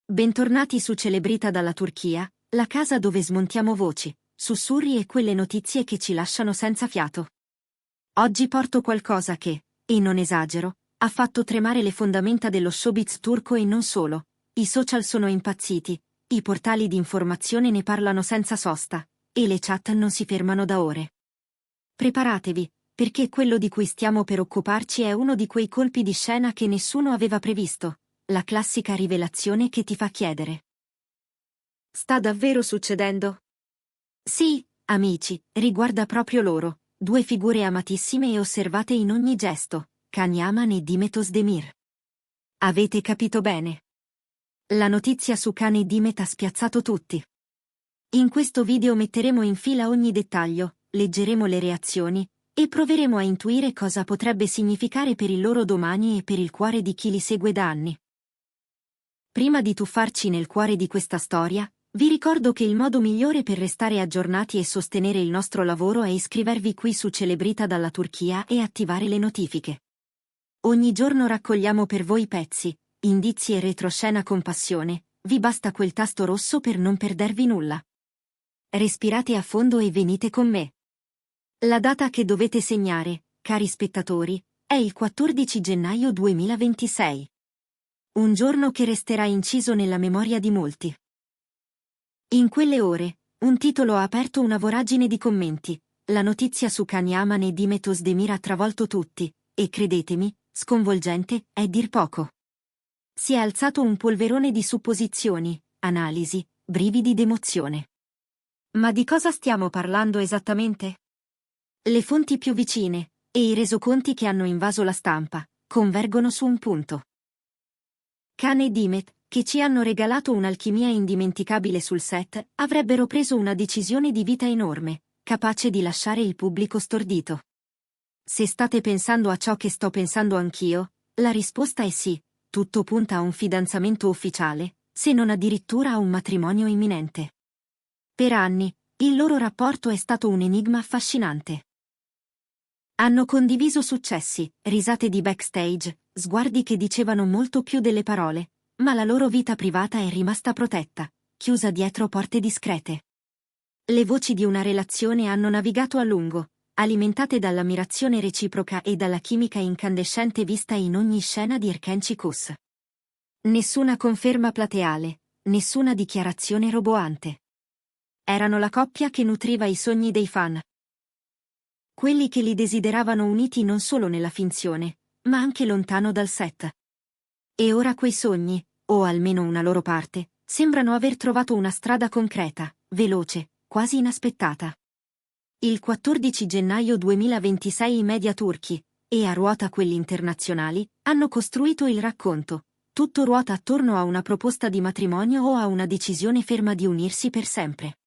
Bentornati su Celebrita dalla Turchia, la casa dove smontiamo voci, sussurri e quelle notizie che ci lasciano senza fiato. Oggi porto qualcosa che, e non esagero, ha fatto tremare le fondamenta dello showbiz turco e non solo. I social sono impazziti, i portali di informazione ne parlano senza sosta, e le chat non si fermano da ore. Preparatevi, perché quello di cui stiamo per occuparci è uno di quei colpi di scena che nessuno aveva previsto. La classica rivelazione che ti fa chiedere: sta davvero succedendo? Sì, amici, riguarda proprio loro, due figure amatissime e osservate in ogni gesto, Can Yaman e Demet Özdemir. Avete capito bene? La notizia su Can e Demet ha spiazzato tutti. In questo video metteremo in fila ogni dettaglio, leggeremo le reazioni, e proveremo a intuire cosa potrebbe significare per il loro domani e per il cuore di chi li segue da anni. Prima di tuffarci nel cuore di questa storia, vi ricordo che il modo migliore per restare aggiornati e sostenere il nostro lavoro è iscrivervi qui su Celebrita dalla Turchia e attivare le notifiche. Ogni giorno raccogliamo per voi pezzi, indizi e retroscena con passione, vi basta quel tasto rosso per non perdervi nulla. Respirate a fondo e venite con me. La data che dovete segnare, cari spettatori, è il 14 gennaio 2026. Un giorno che resterà inciso nella memoria di molti. In quelle ore, un titolo ha aperto una voragine di commenti. La notizia su Can Yaman e Demet Özdemir ha travolto tutti, e credetemi, sconvolgente è dir poco. Si è alzato un polverone di supposizioni, analisi, brividi d'emozione. Ma di cosa stiamo parlando esattamente? Le fonti più vicine, e i resoconti che hanno invaso la stampa, convergono su un punto. Can e Demet, che ci hanno regalato un'alchimia indimenticabile sul set, avrebbero preso una decisione di vita enorme, capace di lasciare il pubblico stordito. Se state pensando a ciò che sto pensando anch'io, la risposta è sì, tutto punta a un fidanzamento ufficiale, se non addirittura a un matrimonio imminente. Per anni, il loro rapporto è stato un enigma affascinante. Hanno condiviso successi, risate di backstage, sguardi che dicevano molto più delle parole, ma la loro vita privata è rimasta protetta, chiusa dietro porte discrete. Le voci di una relazione hanno navigato a lungo, alimentate dall'ammirazione reciproca e dalla chimica incandescente vista in ogni scena di Erkenci-Kus. Nessuna conferma plateale, nessuna dichiarazione roboante. Erano la coppia che nutriva i sogni dei fan. Quelli che li desideravano uniti non solo nella finzione, ma anche lontano dal set. E ora quei sogni, o almeno una loro parte, sembrano aver trovato una strada concreta, veloce, quasi inaspettata. Il 14 gennaio 2026 i media turchi, e a ruota quelli internazionali, hanno costruito il racconto. Tutto ruota attorno a una proposta di matrimonio o a una decisione ferma di unirsi per sempre.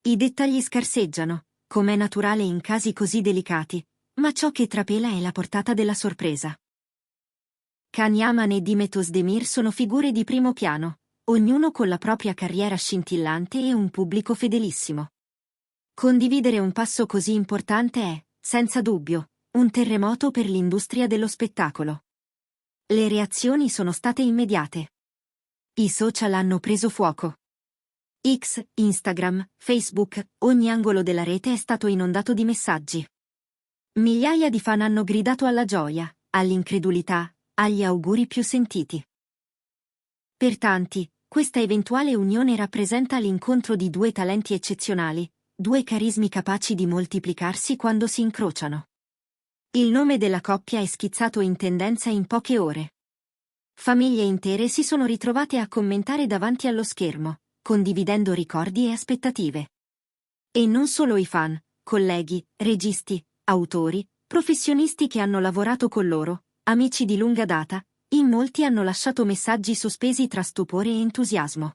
I dettagli scarseggiano, com'è naturale in casi così delicati, ma ciò che trapela è la portata della sorpresa. Can Yaman e Demet Özdemir sono figure di primo piano, ognuno con la propria carriera scintillante e un pubblico fedelissimo. Condividere un passo così importante è, senza dubbio, un terremoto per l'industria dello spettacolo. Le reazioni sono state immediate. I social hanno preso fuoco. X, Instagram, Facebook, ogni angolo della rete è stato inondato di messaggi. Migliaia di fan hanno gridato alla gioia, all'incredulità, agli auguri più sentiti. Per tanti, questa eventuale unione rappresenta l'incontro di due talenti eccezionali, due carismi capaci di moltiplicarsi quando si incrociano. Il nome della coppia è schizzato in tendenza in poche ore. Famiglie intere si sono ritrovate a commentare davanti allo schermo, condividendo ricordi e aspettative. E non solo i fan, colleghi, registi, autori, professionisti che hanno lavorato con loro, amici di lunga data, in molti hanno lasciato messaggi sospesi tra stupore e entusiasmo.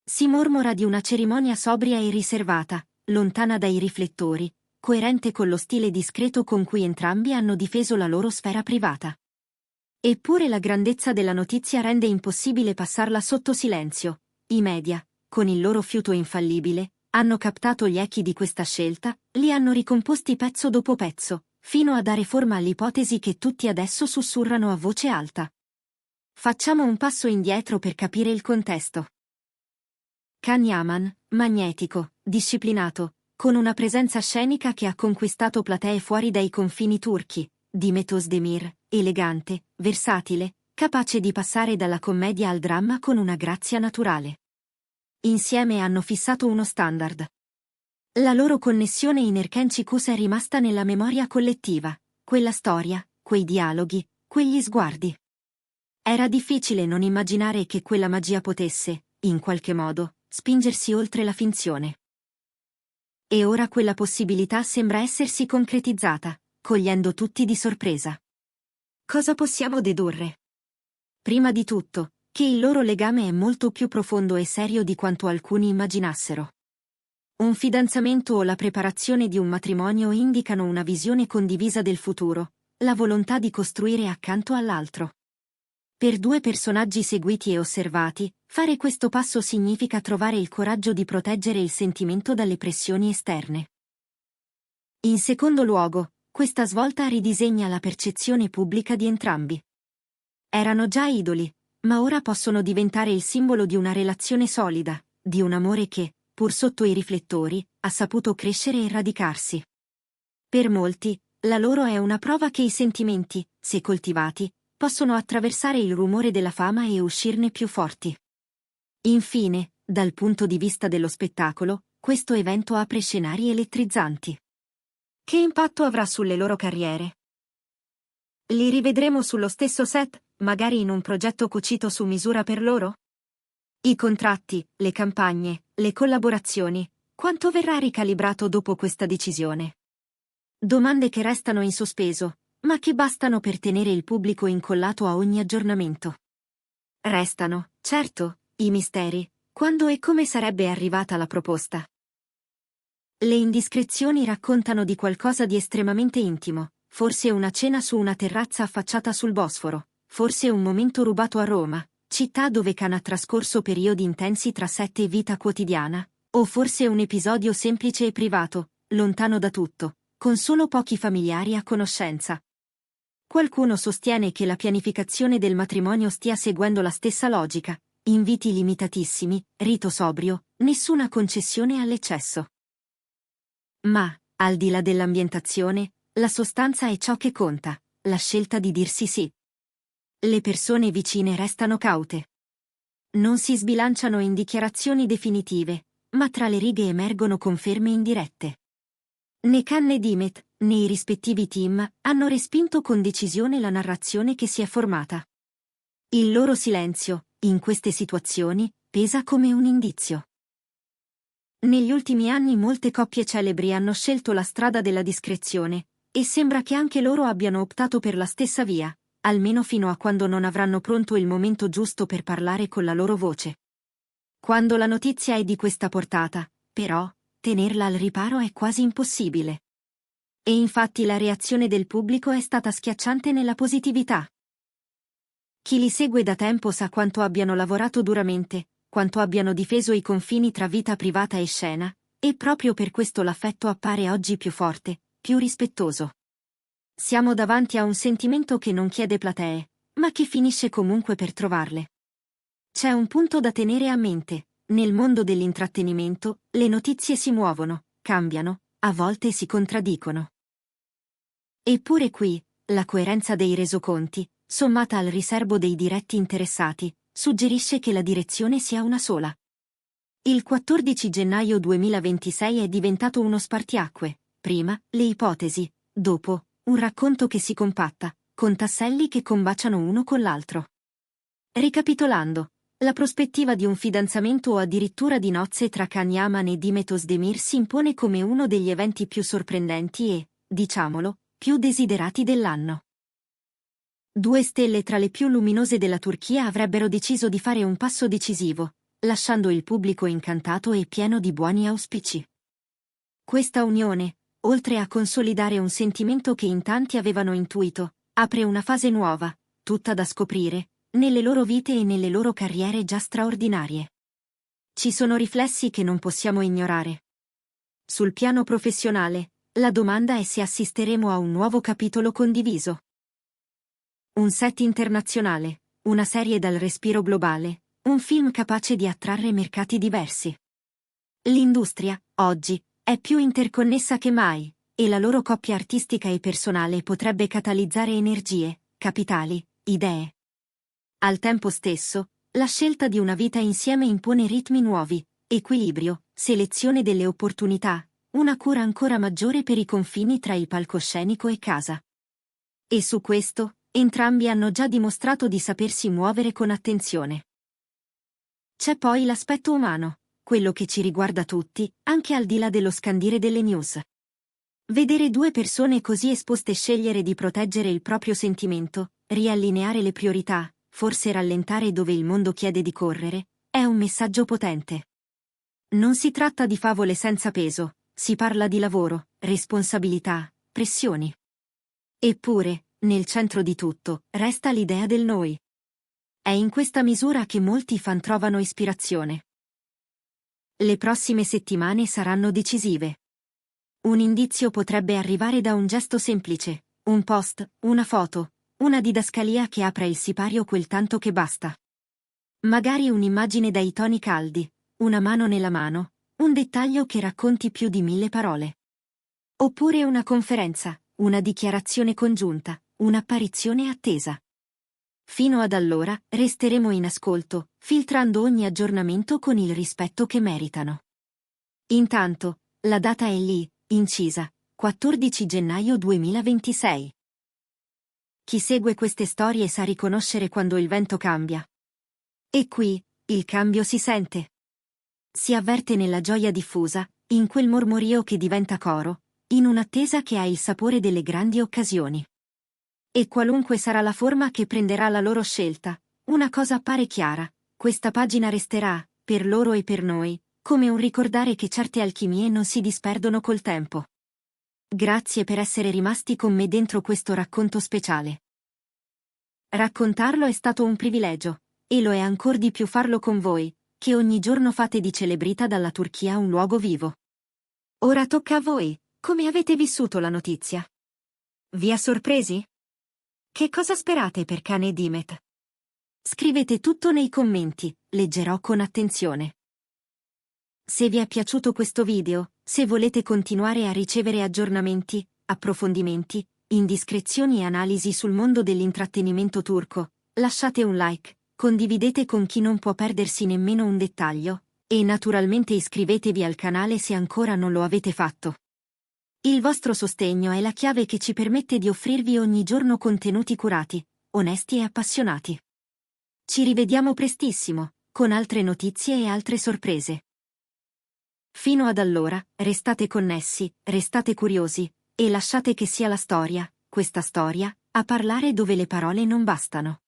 Si mormora di una cerimonia sobria e riservata, lontana dai riflettori, coerente con lo stile discreto con cui entrambi hanno difeso la loro sfera privata. Eppure la grandezza della notizia rende impossibile passarla sotto silenzio. I media, con il loro fiuto infallibile, hanno captato gli echi di questa scelta, li hanno ricomposti pezzo dopo pezzo, fino a dare forma all'ipotesi che tutti adesso sussurrano a voce alta. facciamo un passo indietro per capire il contesto. Can Yaman, magnetico, disciplinato, con una presenza scenica che ha conquistato platee fuori dai confini turchi, Dimet Özdemir, elegante, versatile, capace di passare dalla commedia al dramma con una grazia naturale. Insieme hanno fissato uno standard. La loro connessione in Erkençik è rimasta nella memoria collettiva, quella storia, quei dialoghi, quegli sguardi. Era difficile non immaginare che quella magia potesse, in qualche modo, spingersi oltre la finzione. E ora quella possibilità sembra essersi concretizzata, cogliendo tutti di sorpresa. Cosa possiamo dedurre? Prima di tutto, che il loro legame è molto più profondo e serio di quanto alcuni immaginassero. Un fidanzamento o la preparazione di un matrimonio indicano una visione condivisa del futuro, la volontà di costruire accanto all'altro. Per due personaggi seguiti e osservati, fare questo passo significa trovare il coraggio di proteggere il sentimento dalle pressioni esterne. In secondo luogo, questa svolta ridisegna la percezione pubblica di entrambi. Erano già idoli, ma ora possono diventare il simbolo di una relazione solida, di un amore che, pur sotto i riflettori, ha saputo crescere e radicarsi. Per molti, la loro è una prova che i sentimenti, se coltivati, possono attraversare il rumore della fama e uscirne più forti. Infine, dal punto di vista dello spettacolo, questo evento apre scenari elettrizzanti. Che impatto avrà sulle loro carriere? Li rivedremo sullo stesso set, magari in un progetto cucito su misura per loro? I contratti, le campagne, le collaborazioni, quanto verrà ricalibrato dopo questa decisione? Domande che restano in sospeso, ma che bastano per tenere il pubblico incollato a ogni aggiornamento. Restano, certo, i misteri, quando e come sarebbe arrivata la proposta. Le indiscrezioni raccontano di qualcosa di estremamente intimo, forse una cena su una terrazza affacciata sul Bosforo, forse un momento rubato a Roma, città dove Khan ha trascorso periodi intensi tra sette e vita quotidiana, o forse un episodio semplice e privato, lontano da tutto, con solo pochi familiari a conoscenza. Qualcuno sostiene che la pianificazione del matrimonio stia seguendo la stessa logica, inviti limitatissimi, rito sobrio, nessuna concessione all'eccesso. Ma, al di là dell'ambientazione, la sostanza è ciò che conta, la scelta di dirsi sì. Le persone vicine restano caute. Non si sbilanciano in dichiarazioni definitive, ma tra le righe emergono conferme indirette. Né Khan né Dimet, né i rispettivi team, hanno respinto con decisione la narrazione che si è formata. Il loro silenzio, in queste situazioni, pesa come un indizio. Negli ultimi anni molte coppie celebri hanno scelto la strada della discrezione, e sembra che anche loro abbiano optato per la stessa via, almeno fino a quando non avranno pronto il momento giusto per parlare con la loro voce. Quando la notizia è di questa portata, però, tenerla al riparo è quasi impossibile. E infatti la reazione del pubblico è stata schiacciante nella positività. Chi li segue da tempo sa quanto abbiano lavorato duramente, quanto abbiano difeso i confini tra vita privata e scena, e proprio per questo l'affetto appare oggi più forte, più rispettoso. Siamo davanti a un sentimento che non chiede platee, ma che finisce comunque per trovarle. C'è un punto da tenere a mente: nel mondo dell'intrattenimento, le notizie si muovono, cambiano, a volte si contraddicono. Eppure qui, la coerenza dei resoconti, sommata al riserbo dei diretti interessati, suggerisce che la direzione sia una sola. Il 14 gennaio 2026 è diventato uno spartiacque, prima, le ipotesi, dopo, un racconto che si compatta, con tasselli che combaciano uno con l'altro. Ricapitolando, la prospettiva di un fidanzamento o addirittura di nozze tra Can Yaman e Dimet Özdemir si impone come uno degli eventi più sorprendenti e, diciamolo, più desiderati dell'anno. Due stelle tra le più luminose della Turchia avrebbero deciso di fare un passo decisivo, lasciando il pubblico incantato e pieno di buoni auspici. Questa unione, oltre a consolidare un sentimento che in tanti avevano intuito, apre una fase nuova, tutta da scoprire, nelle loro vite e nelle loro carriere già straordinarie. Ci sono riflessi che non possiamo ignorare. Sul piano professionale, la domanda è se assisteremo a un nuovo capitolo condiviso. Un set internazionale, una serie dal respiro globale, un film capace di attrarre mercati diversi. L'industria, oggi, è più interconnessa che mai, e la loro coppia artistica e personale potrebbe catalizzare energie, capitali, idee. Al tempo stesso, la scelta di una vita insieme impone ritmi nuovi, equilibrio, selezione delle opportunità, una cura ancora maggiore per i confini tra il palcoscenico e casa. E su questo, entrambi hanno già dimostrato di sapersi muovere con attenzione. C'è poi l'aspetto umano, quello che ci riguarda tutti, anche al di là dello scandire delle news. Vedere due persone così esposte scegliere di proteggere il proprio sentimento, riallineare le priorità, forse rallentare dove il mondo chiede di correre, è un messaggio potente. Non si tratta di favole senza peso, si parla di lavoro, responsabilità, pressioni. Eppure, nel centro di tutto, resta l'idea del noi. È in questa misura che molti fan trovano ispirazione. Le prossime settimane saranno decisive. Un indizio potrebbe arrivare da un gesto semplice, un post, una foto, una didascalia che apra il sipario quel tanto che basta. Magari un'immagine dai toni caldi, una mano nella mano, un dettaglio che racconti più di 1000 parole. Oppure una conferenza, una dichiarazione congiunta, un'apparizione attesa. Fino ad allora, resteremo in ascolto, filtrando ogni aggiornamento con il rispetto che meritano. Intanto, la data è lì, incisa, 14 gennaio 2026. Chi segue queste storie sa riconoscere quando il vento cambia. E qui, il cambio si sente. Si avverte nella gioia diffusa, in quel mormorio che diventa coro, in un'attesa che ha il sapore delle grandi occasioni. E qualunque sarà la forma che prenderà la loro scelta, una cosa appare chiara: questa pagina resterà, per loro e per noi, come un ricordare che certe alchimie non si disperdono col tempo. Grazie per essere rimasti con me dentro questo racconto speciale. Raccontarlo è stato un privilegio, e lo è ancor di più farlo con voi, che ogni giorno fate di Celebrita dalla Turchia un luogo vivo. Ora tocca a voi, come avete vissuto la notizia? Vi ha sorpresi? Che cosa sperate per Cane e Dimet? Scrivete tutto nei commenti, leggerò con attenzione. Se vi è piaciuto questo video, se volete continuare a ricevere aggiornamenti, approfondimenti, indiscrezioni e analisi sul mondo dell'intrattenimento turco, lasciate un like, condividete con chi non può perdersi nemmeno un dettaglio, e naturalmente iscrivetevi al canale se ancora non lo avete fatto. Il vostro sostegno è la chiave che ci permette di offrirvi ogni giorno contenuti curati, onesti e appassionati. Ci rivediamo prestissimo, con altre notizie e altre sorprese. Fino ad allora, restate connessi, restate curiosi, e lasciate che sia la storia, questa storia, a parlare dove le parole non bastano.